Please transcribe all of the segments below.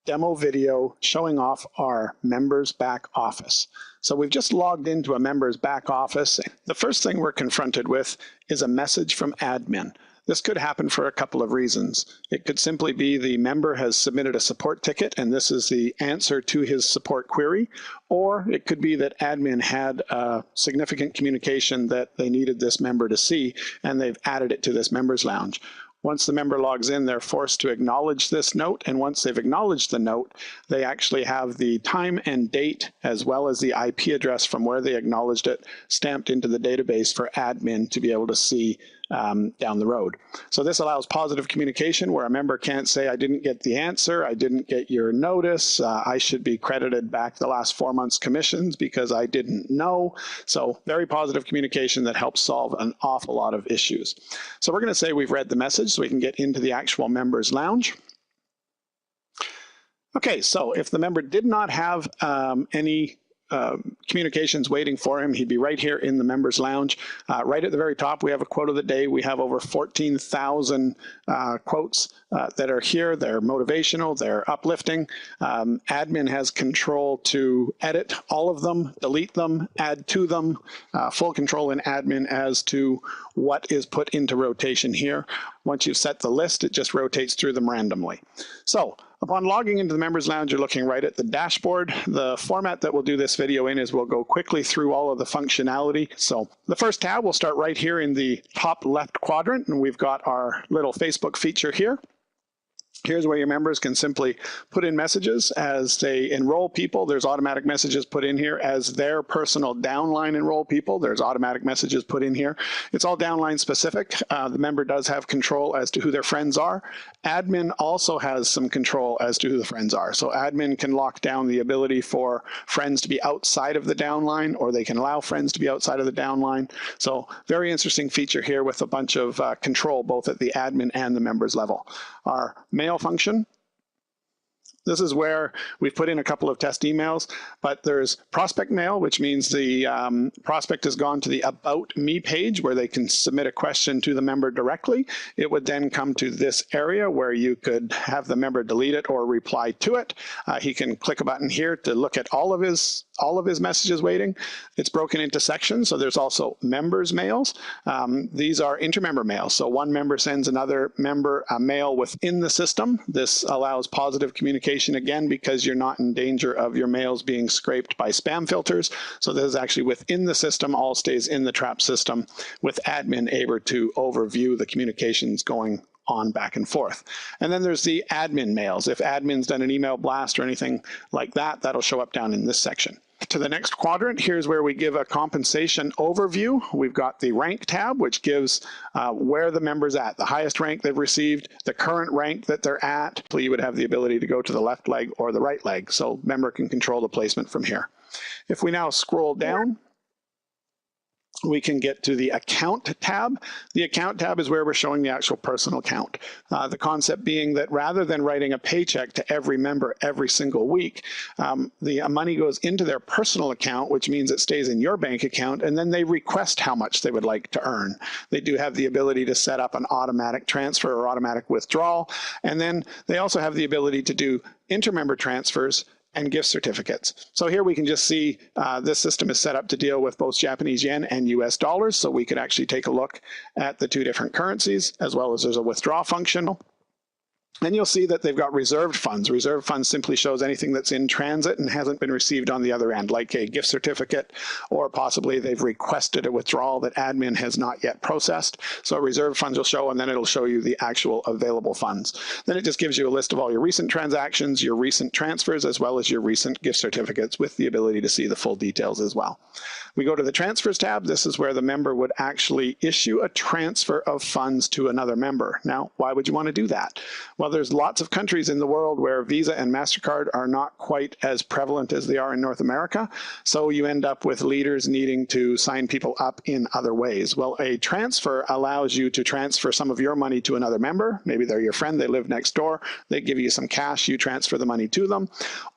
demo video showing off our members back office. So we've just logged into a members back office. The first thing we're confronted with is a message from admin. This could happen for a couple of reasons. It could simply be the member has submitted a support ticket and this is the answer to his support query, or it could be that admin had a significant communication that they needed this member to see and they've added it to this members lounge. Once the member logs in, they're forced to acknowledge this note, and once they've acknowledged the note, they actually have the time and date as well as the IP address from where they acknowledged it stamped into the database for admin to be able to see down the road. So this allows positive communication where a member can't say, I didn't get the answer, I didn't get your notice, I should be credited back the last 4 months commissions because I didn't know. So very positive communication that helps solve an awful lot of issues. So we're going to say we've read the message so we can get into the actual members lounge. Okay, so if the member did not have any communications waiting for him, he'd be right here in the members lounge. Right at the very top, we have a quote of the day. We have over 14,000 quotes that are here. They're motivational, they're uplifting. Admin has control to edit all of them, delete them, add to them, full control in admin as to what is put into rotation here. Once you've set the list, it just rotates through them randomly. So upon logging into the members lounge, you're looking right at the dashboard. The format that we'll do this video in is we'll go quickly through all of the functionality. So the first tab, we'll start right here in the top left quadrant, and we've got our little Facebook feature here. Here's where your members can simply put in messages as they enroll people. There's automatic messages put in here. As their personal downline enroll people, there's automatic messages put in here. It's all downline specific. The member does have control as to who their friends are. Admin also has some control as to who the friends are. So admin can lock down the ability for friends to be outside of the downline, or they can allow friends to be outside of the downline. So very interesting feature here with a bunch of control both at the admin and the members level. Our mail function. This is where we've put in a couple of test emails, but there's prospect mail, which means the prospect has gone to the About Me page where they can submit a question to the member directly. It would then come to this area where you could have the member delete it or reply to it. He can click a button here to look at all of his messages waiting. It's broken into sections, so there's also members mails. These are intermember mails. So one member sends another member a mail within the system. This allows positive communication again because you're not in danger of your mails being scraped by spam filters. So this is actually within the system, all stays in the trap system with admin able to overview the communications going on back and forth. And then there's the admin mails. If admin's done an email blast or anything like that, that'll show up down in this section. To the next quadrant, here's where we give a compensation overview. We've got the rank tab, which gives where the member's at, the highest rank they've received, the current rank that they're at. So you would have the ability to go to the left leg or the right leg. So member can control the placement from here. If we now scroll down, we can get to the account tab. The account tab is where we're showing the actual personal account. The concept being that rather than writing a paycheck to every member every single week, the money goes into their personal account, which means it stays in your bank account, and then they request how much they would like to earn. They do have the ability to set up an automatic transfer or automatic withdrawal, and then they also have the ability to do intermember transfers and gift certificates. So here we can just see this system is set up to deal with both Japanese yen and US dollars. So we could actually take a look at the two different currencies, as well as there's a withdraw function. And you'll see that they've got reserved funds. Reserved funds simply shows anything that's in transit and hasn't been received on the other end, like a gift certificate, or possibly they've requested a withdrawal that admin has not yet processed. So reserved funds will show, and then it'll show you the actual available funds. Then it just gives you a list of all your recent transactions, your recent transfers, as well as your recent gift certificates with the ability to see the full details as well. We go to the transfers tab. This is where the member would actually issue a transfer of funds to another member. Now, why would you want to do that? Well, there's lots of countries in the world where Visa and MasterCard are not quite as prevalent as they are in North America. So you end up with leaders needing to sign people up in other ways. Well, a transfer allows you to transfer some of your money to another member. Maybe they're your friend, they live next door, they give you some cash, you transfer the money to them.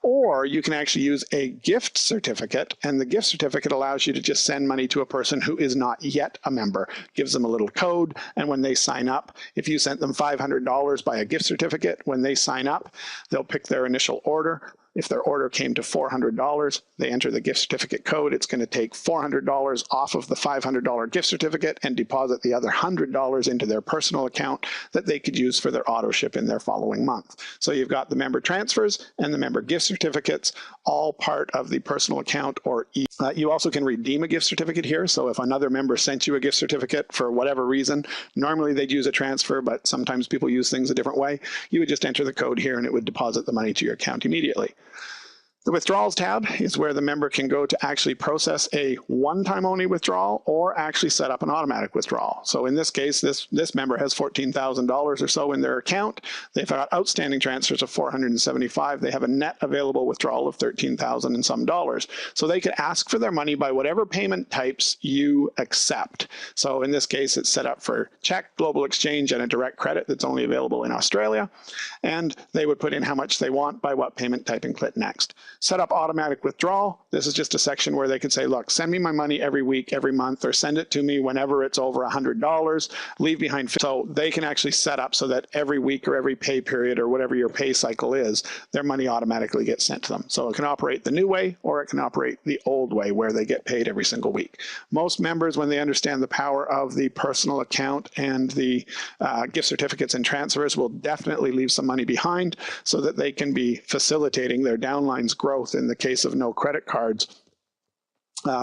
Or you can actually use a gift certificate, and the gift certificate allows you to just send money to a person who is not yet a member. Gives them a little code, and when they sign up, if you sent them $500 by a gift certificate, certificate. When they sign up, they'll pick their initial order. If their order came to $400, they enter the gift certificate code. It's going to take $400 off of the $500 gift certificate and deposit the other $100 into their personal account that they could use for their auto ship in their following month. So you've got the member transfers and the member gift certificates, all part of the personal account or you also can redeem a gift certificate here. So if another member sent you a gift certificate for whatever reason, normally they'd use a transfer, but sometimes people use things a different way. You would just enter the code here and it would deposit the money to your account immediately. The withdrawals tab is where the member can go to actually process a one-time only withdrawal or actually set up an automatic withdrawal. So in this case, this member has $14,000 or so in their account. They've got outstanding transfers of $475. They have a net available withdrawal of $13,000 and some dollars. So they could ask for their money by whatever payment types you accept. So in this case, it's set up for check, global exchange, and a direct credit that's only available in Australia. And they would put in how much they want by what payment type and click next. Set up automatic withdrawal. This is just a section where they could say, look, send me my money every week, every month, or send it to me whenever it's over $100, leave behind. So they can actually set up so that every week or every pay period or whatever your pay cycle is, their money automatically gets sent to them. So it can operate the new way or it can operate the old way where they get paid every single week. Most members, when they understand the power of the personal account and the gift certificates and transfers, will definitely leave some money behind so that they can be facilitating their downline's growth in the case of no credit cards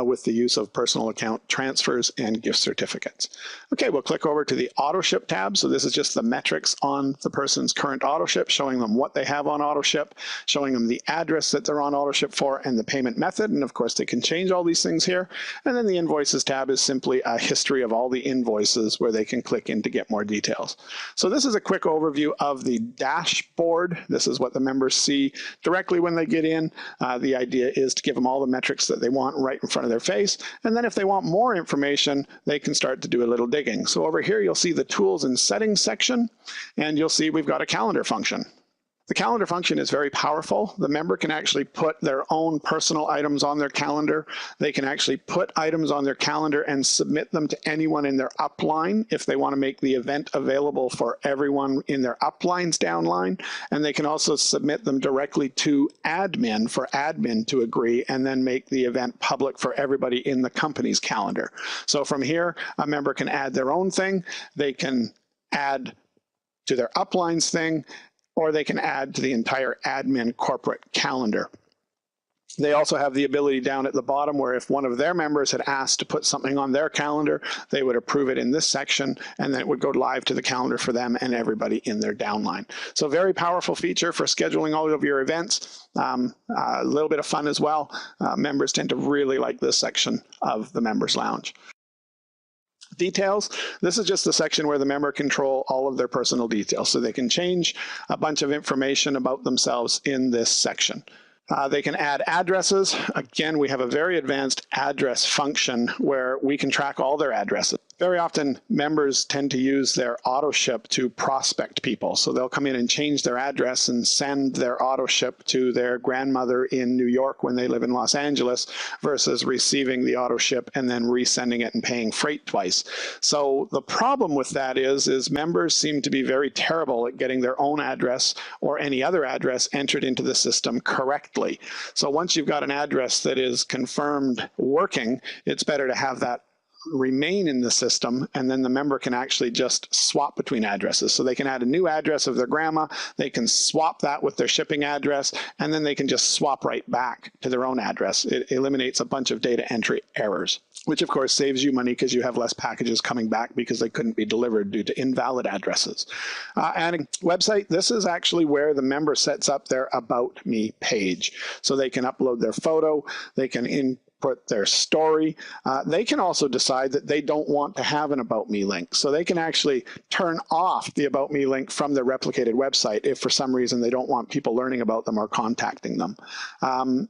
with the use of personal account transfers and gift certificates. Okay, we'll click over to the auto ship tab. So this is just the metrics on the person's current auto ship, showing them what they have on auto ship, showing them the address that they're on auto ship for and the payment method. And of course they can change all these things here. And then the invoices tab is simply a history of all the invoices where they can click in to get more details. So this is a quick overview of the dashboard. This is what the members see directly when they get in. The idea is to give them all the metrics that they want right in front of their face. And then if they want more information, they can start to do a little digging. So over here, you'll see the tools and settings section, and you'll see we've got a calendar function. The calendar function is very powerful. The member can actually put their own personal items on their calendar. They can actually put items on their calendar and submit them to anyone in their upline if they want to make the event available for everyone in their upline's downline. And they can also submit them directly to admin for admin to agree and then make the event public for everybody in the company's calendar. So from here, a member can add their own thing. They can add to their upline's thing, or they can add to the entire admin corporate calendar. They also have the ability down at the bottom where if one of their members had asked to put something on their calendar, they would approve it in this section, and then it would go live to the calendar for them and everybody in their downline. So very powerful feature for scheduling all of your events. A little bit of fun as well. Members tend to really like this section of the Members Lounge. Details. This is just the section where the member control all of their personal details. So they can change a bunch of information about themselves in this section. They can add addresses. Again, we have a very advanced address function where we can track all their addresses. Very often, members tend to use their auto ship to prospect people. So they'll come in and change their address and send their auto ship to their grandmother in New York when they live in Los Angeles versus receiving the auto ship and then resending it and paying freight twice. So the problem with that is members seem to be very terrible at getting their own address or any other address entered into the system correctly. So once you've got an address that is confirmed working, it's better to have that remain in the system, and then the member can actually just swap between addresses. So they can add a new address of their grandma, they can swap that with their shipping address, and then they can just swap right back to their own address. It eliminates a bunch of data entry errors, which of course saves you money because you have less packages coming back because they couldn't be delivered due to invalid addresses. And website, this is actually where the member sets up their About Me page. So they can upload their photo, they can input their story. They can also decide that they don't want to have an About Me link. So they can actually turn off the About Me link from their replicated website if for some reason they don't want people learning about them or contacting them.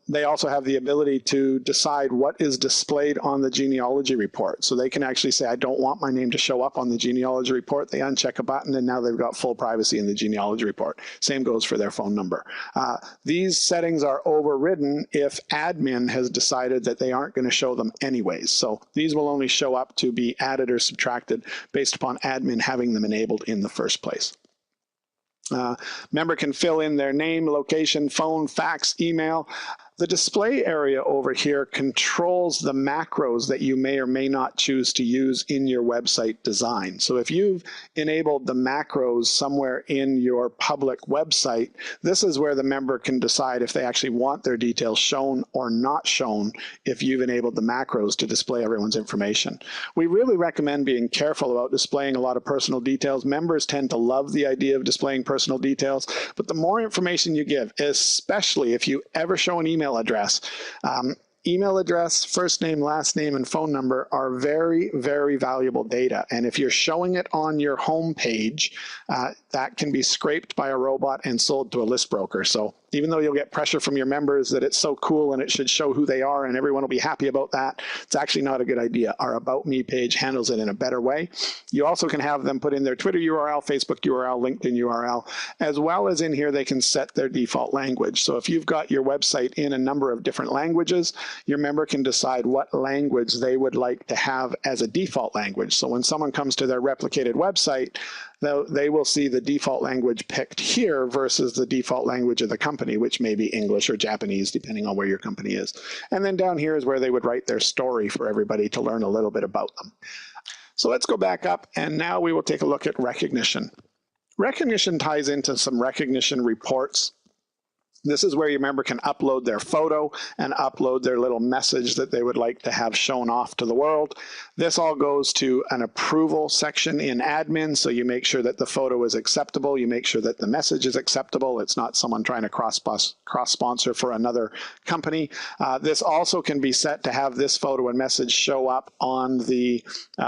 They also have the ability to decide what is displayed on the genealogy report. So they can actually say, I don't want my name to show up on the genealogy report. They uncheck a button and now they've got full privacy in the genealogy report. Same goes for their phone number. These settings are overridden if admin has decided that they aren't going to show them anyways. So these will only show up to be added or subtracted based upon admin having them enabled in the first place. Member can fill in their name, location, phone, fax, email. The display area over here controls the macros that you may or may not choose to use in your website design. So if you've enabled the macros somewhere in your public website, this is where the member can decide if they actually want their details shown or not shown if you've enabled the macros to display everyone's information. We really recommend being careful about displaying a lot of personal details. Members tend to love the idea of displaying personal details, but the more information you give, especially if you ever show an email address. Email address, first name, last name, and phone number are very, very valuable data. And if you're showing it on your home page, that can be scraped by a robot and sold to a list broker. So even though you'll get pressure from your members that it's so cool and it should show who they are and everyone will be happy about that, it's actually not a good idea. Our About Me page handles it in a better way. You also can have them put in their Twitter URL, Facebook URL, LinkedIn URL, as well as in here they can set their default language. So if you've got your website in a number of different languages, your member can decide what language they would like to have as a default language. So when someone comes to their replicated website, they will see the default language picked here versus the default language of the company, which may be English or Japanese, depending on where your company is. And then down here is where they would write their story for everybody to learn a little bit about them. So let's go back up, and now we will take a look at recognition. Recognition ties into some recognition reports. This is where your member can upload their photo and upload their little message that they would like to have shown off to the world. This all goes to an approval section in admin, so you make sure that the photo is acceptable, you make sure that the message is acceptable, it's not someone trying to cross-sponsor for another company. This also can be set to have this photo and message show up on the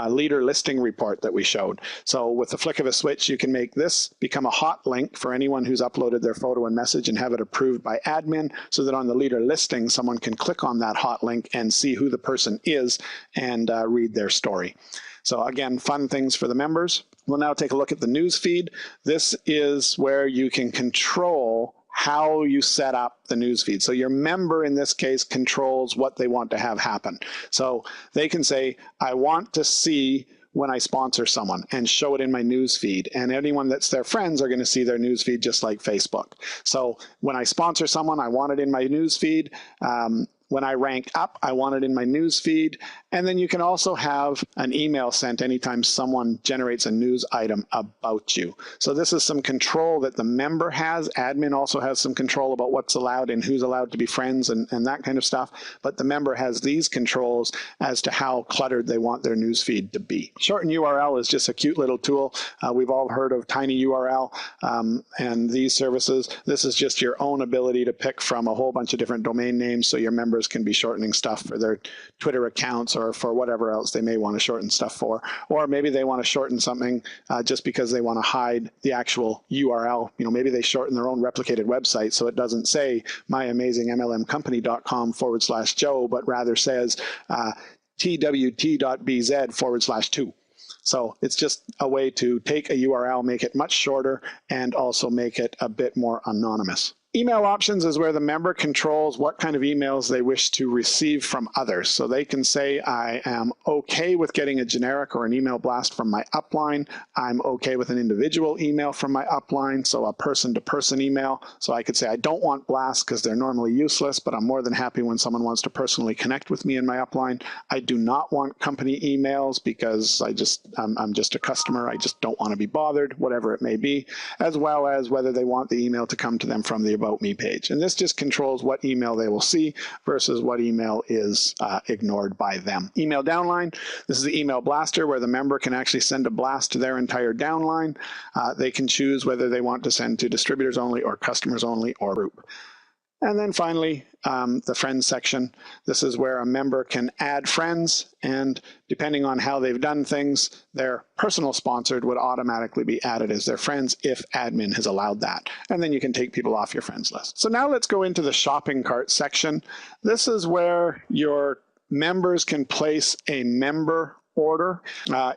leader listing report that we showed. So with the flick of a switch, you can make this become a hot link for anyone who's uploaded their photo and message and have it approved by admin, so that on the leader listing, someone can click on that hot link and see who the person is and read their story. So again, fun things for the members. We'll now take a look at the news feed. This is where you can control how you set up the news feed. So your member in this case controls what they want to have happen. So they can say, I want to see when I sponsor someone and show it in my news feed, and anyone that's their friends are going to see their news feed just like Facebook. So when I sponsor someone, I want it in my news feed. When I rank up, I want it in my news feed. And then you can also have an email sent anytime someone generates a news item about you. So this is some control that the member has. Admin also has some control about what's allowed and who's allowed to be friends and that kind of stuff. But the member has these controls as to how cluttered they want their news feed to be. Shorten URL is just a cute little tool. We've all heard of TinyURL and these services. This is just your own ability to pick from a whole bunch of different domain names, so your members can be shortening stuff for their Twitter accounts or for whatever else they may want to shorten stuff for. Or maybe they want to shorten something just because they want to hide the actual URL. You know, maybe they shorten their own replicated website so it doesn't say myamazingmlmcompany.com/Joe, but rather says twt.bz/2. So it's just a way to take a URL, make it much shorter, and also make it a bit more anonymous. Email options is where the member controls what kind of emails they wish to receive from others. So they can say, I am okay with getting a generic or an email blast from my upline. I'm okay with an individual email from my upline, so a person-to-person email. So I could say I don't want blasts because they're normally useless, but I'm more than happy when someone wants to personally connect with me in my upline. I do not want company emails because I'm just a customer. I just don't want to be bothered, whatever it may be, as well as whether they want the email to come to them from the About Me page. And this just controls what email they will see versus what email is ignored by them. Email downline, this is the email blaster where the member can actually send a blast to their entire downline. They can choose whether they want to send to distributors only or customers only or group. And then finally, the friends section. This is where a member can add friends, and depending on how they've done things, their personal sponsored would automatically be added as their friends if admin has allowed that. And then you can take people off your friends list. So now let's go into the shopping cart section. This is where your members can place a member order.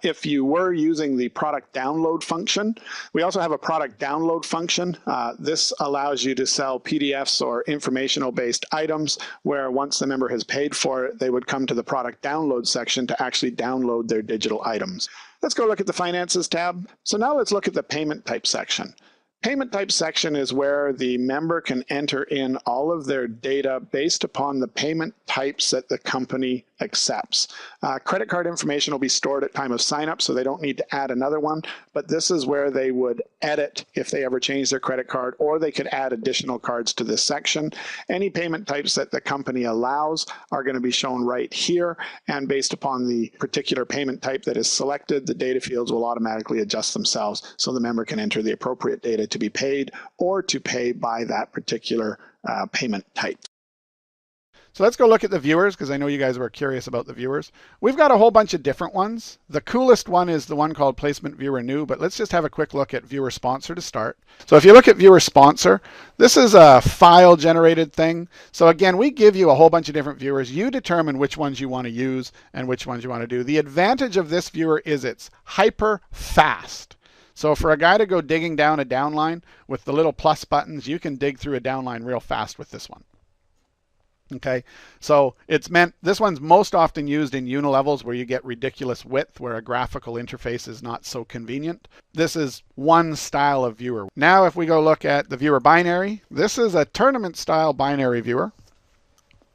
If you were using the product download function, we also have a product download function. This allows you to sell PDFs or informational based items where once the member has paid for it, they would come to the product download section to actually download their digital items. Let's go look at the finances tab. So now let's look at the payment type section. Payment type section is where the member can enter in all of their data based upon the payment types that the company accepts. Credit card information will be stored at time of sign up, so they don't need to add another one, but this is where they would edit if they ever change their credit card, or they could add additional cards to this section. Any payment types that the company allows are going to be shown right here, and based upon the particular payment type that is selected, the data fields will automatically adjust themselves so the member can enter the appropriate data to be paid or to pay by that particular payment type. So let's go look at the viewers, because I know you guys were curious about the viewers. We've got a whole bunch of different ones. The coolest one is the one called Placement Viewer New, but let's just have a quick look at Viewer Sponsor to start. So if you look at Viewer Sponsor, this is a file generated thing. So again, we give you a whole bunch of different viewers. You determine which ones you want to use and which ones you want to do. The advantage of this viewer is it's hyper fast. So for a guy to go digging down a downline with the little plus buttons, you can dig through a downline real fast with this one. Okay, so it's meant, this one's most often used in unilevels where you get ridiculous width, where a graphical interface is not so convenient. This is one style of viewer. Now if we go look at the viewer binary, this is a tournament style binary viewer.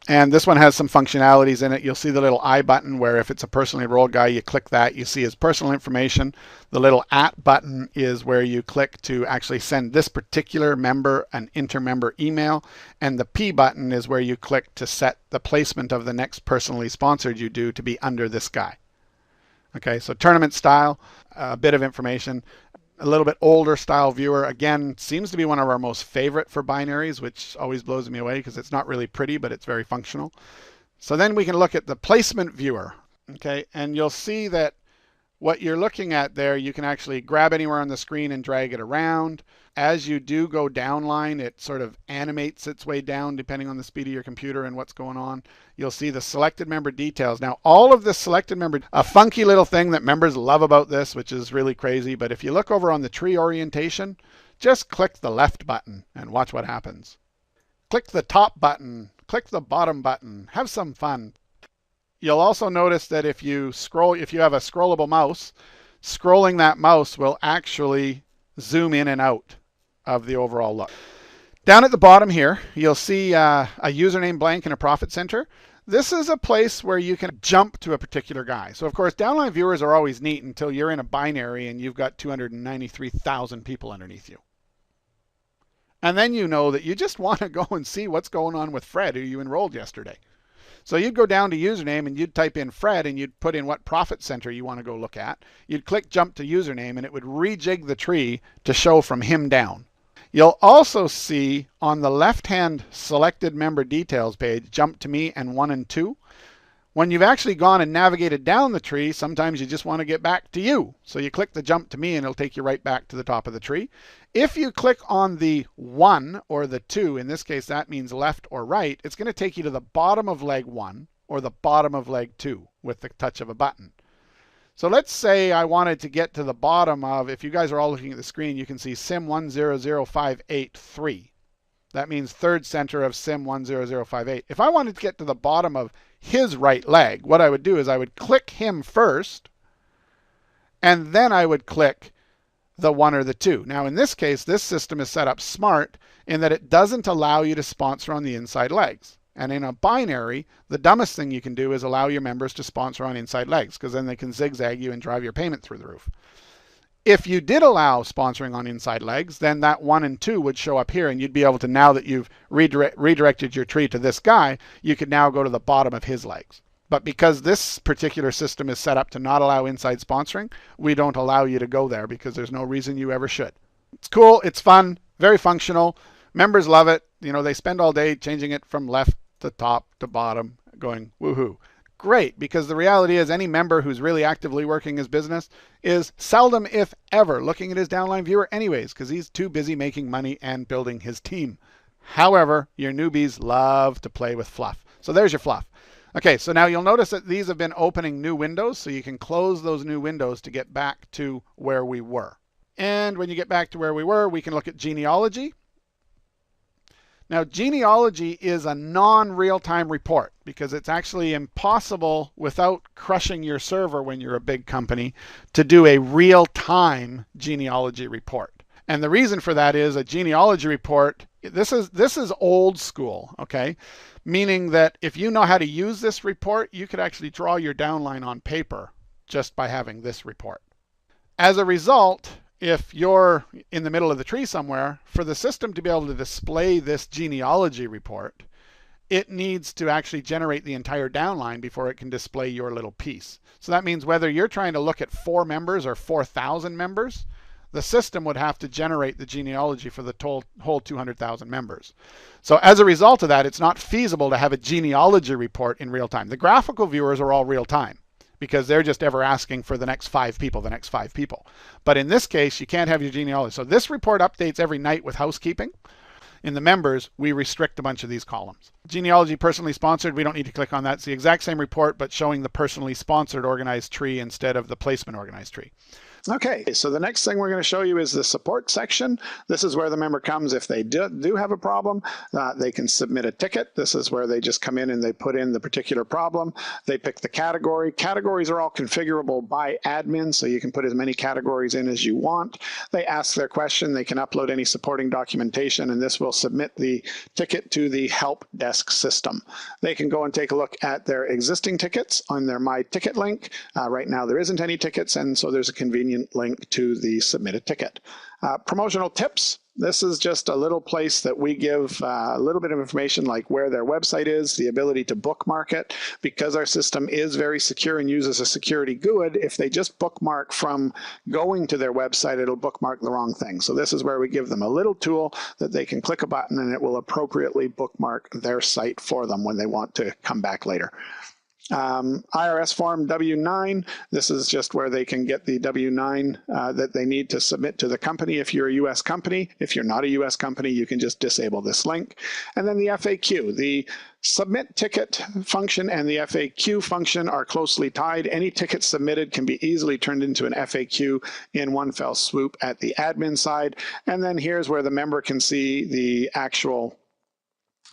And this one has some functionalities in it. You'll see the little I button where if it's a personally enrolled guy, you click that, you see his personal information. The little @ button is where you click to actually send this particular member an inter-member email. And the P button is where you click to set the placement of the next personally sponsored you do to be under this guy. Okay, so tournament style, a bit of information. A little bit older style viewer, again, seems to be one of our most favorite for binaries, which always blows me away because it's not really pretty, but it's very functional. So then we can look at the placement viewer, okay? And you'll see that what you're looking at there, you can actually grab anywhere on the screen and drag it around. As you do go downline, it sort of animates its way down depending on the speed of your computer and what's going on. You'll see the selected member details. Now, all of this selected member, a funky little thing that members love about this, which is really crazy, but if you look over on the tree orientation, just click the left button and watch what happens. Click the top button, click the bottom button, have some fun. You'll also notice that if you scroll, if you have a scrollable mouse, scrolling that mouse will actually zoom in and out of the overall look. Down at the bottom here, you'll see a username blank and a profit center. This is a place where you can jump to a particular guy. So of course, downline viewers are always neat until you're in a binary and you've got 293,000 people underneath you. And then you know that you just want to go and see what's going on with Fred, who you enrolled yesterday. So you'd go down to username and you'd type in Fred and you'd put in what profit center you want to go look at. You'd click jump to username and it would rejig the tree to show from him down. You'll also see on the left-hand selected member details page, jump to me and 1 and 2. When you've actually gone and navigated down the tree, sometimes you just want to get back to you. So you click the jump to me and it'll take you right back to the top of the tree. If you click on the 1 or the 2, in this case that means left or right, it's going to take you to the bottom of leg 1 or the bottom of leg 2 with the touch of a button. So let's say I wanted to get to the bottom of, if you guys are all looking at the screen, you can see SIM 100583. That means third center of SIM 10058. If I wanted to get to the bottom of his right leg, what I would do is I would click him first, and then I would click the 1 or the 2. Now in this case, this system is set up smart in that it doesn't allow you to sponsor on the inside legs. And in a binary, the dumbest thing you can do is allow your members to sponsor on inside legs, because then they can zigzag you and drive your payment through the roof. If you did allow sponsoring on inside legs, then that 1 and 2 would show up here, and you'd be able to, now that you've redirected your tree to this guy, you could now go to the bottom of his legs. But because this particular system is set up to not allow inside sponsoring, we don't allow you to go there because there's no reason you ever should. It's cool, it's fun, very functional. Members love it. You know, they spend all day changing it from left to top to bottom, going woohoo. Great, because the reality is any member who's really actively working his business is seldom, if ever, looking at his downline viewer anyways, because he's too busy making money and building his team. However, your newbies love to play with fluff. So there's your fluff. Okay, so now you'll notice that these have been opening new windows, so you can close those new windows to get back to where we were. And when you get back to where we were, we can look at genealogy. Now, genealogy is a non-real-time report because it's actually impossible without crushing your server when you're a big company to do a real-time genealogy report. And the reason for that is a genealogy report. This is old school, okay? Meaning that if you know how to use this report, you could actually draw your downline on paper just by having this report. As a result, if you're in the middle of the tree somewhere, for the system to be able to display this genealogy report, it needs to actually generate the entire downline before it can display your little piece. So that means whether you're trying to look at 4 members or 4,000 members, the system would have to generate the genealogy for the whole 200,000 members. So as a result of that, it's not feasible to have a genealogy report in real time. The graphical viewers are all real time because they're just ever asking for the next 5 people, the next 5 people. But in this case, you can't have your genealogy. So this report updates every night with housekeeping. In the members, we restrict a bunch of these columns. Genealogy personally sponsored, we don't need to click on that. It's the exact same report, but showing the personally sponsored organized tree instead of the placement organized tree. Okay, so the next thing we're going to show you is the support section. This is where the member comes if they do have a problem. They can submit a ticket. This is where they just come in and they put in the particular problem. They pick the category. Categories are all configurable by admin, so you can put as many categories in as you want. They ask their question. They can upload any supporting documentation, and this will submit the ticket to the help desk system. They can go and take a look at their existing tickets on their My Ticket link. Right now there isn't any tickets, and so there's a convenient link to the submit a ticket. Promotional tips. This is just a little place that we give a little bit of information like where their website is, the ability to bookmark it. Because our system is very secure and uses a security GUID, if they just bookmark from going to their website, it'll bookmark the wrong thing. So this is where we give them a little tool that they can click a button and it will appropriately bookmark their site for them when they want to come back later. IRS form W-9, this is just where they can get the W-9 that they need to submit to the company if you're a US company. If you're not a US company, you can just disable this link. And then the FAQ, the submit ticket function and the FAQ function are closely tied. Any ticket submitted can be easily turned into an FAQ in one fell swoop at the admin side. And then here's where the member can see the actual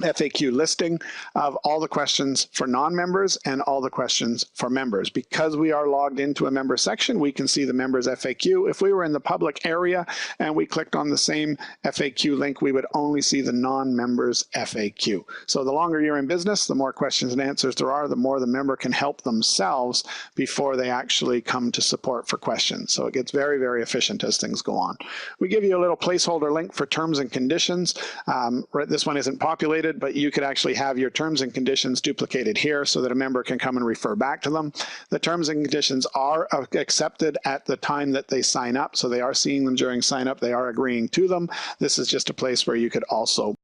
FAQ listing of all the questions for non-members and all the questions for members. Because we are logged into a member section, we can see the members FAQ. If we were in the public area and we clicked on the same FAQ link, we would only see the non-members FAQ. So the longer you're in business, the more questions and answers there are, the more the member can help themselves before they actually come to support for questions. So it gets very, very efficient as things go on. We give you a little placeholder link for terms and conditions. This one isn't populated, but you could actually have your terms and conditions duplicated here so that a member can come and refer back to them. The terms and conditions are accepted at the time that they sign up, so they are seeing them during sign up. They are agreeing to them. This is just a place where you could also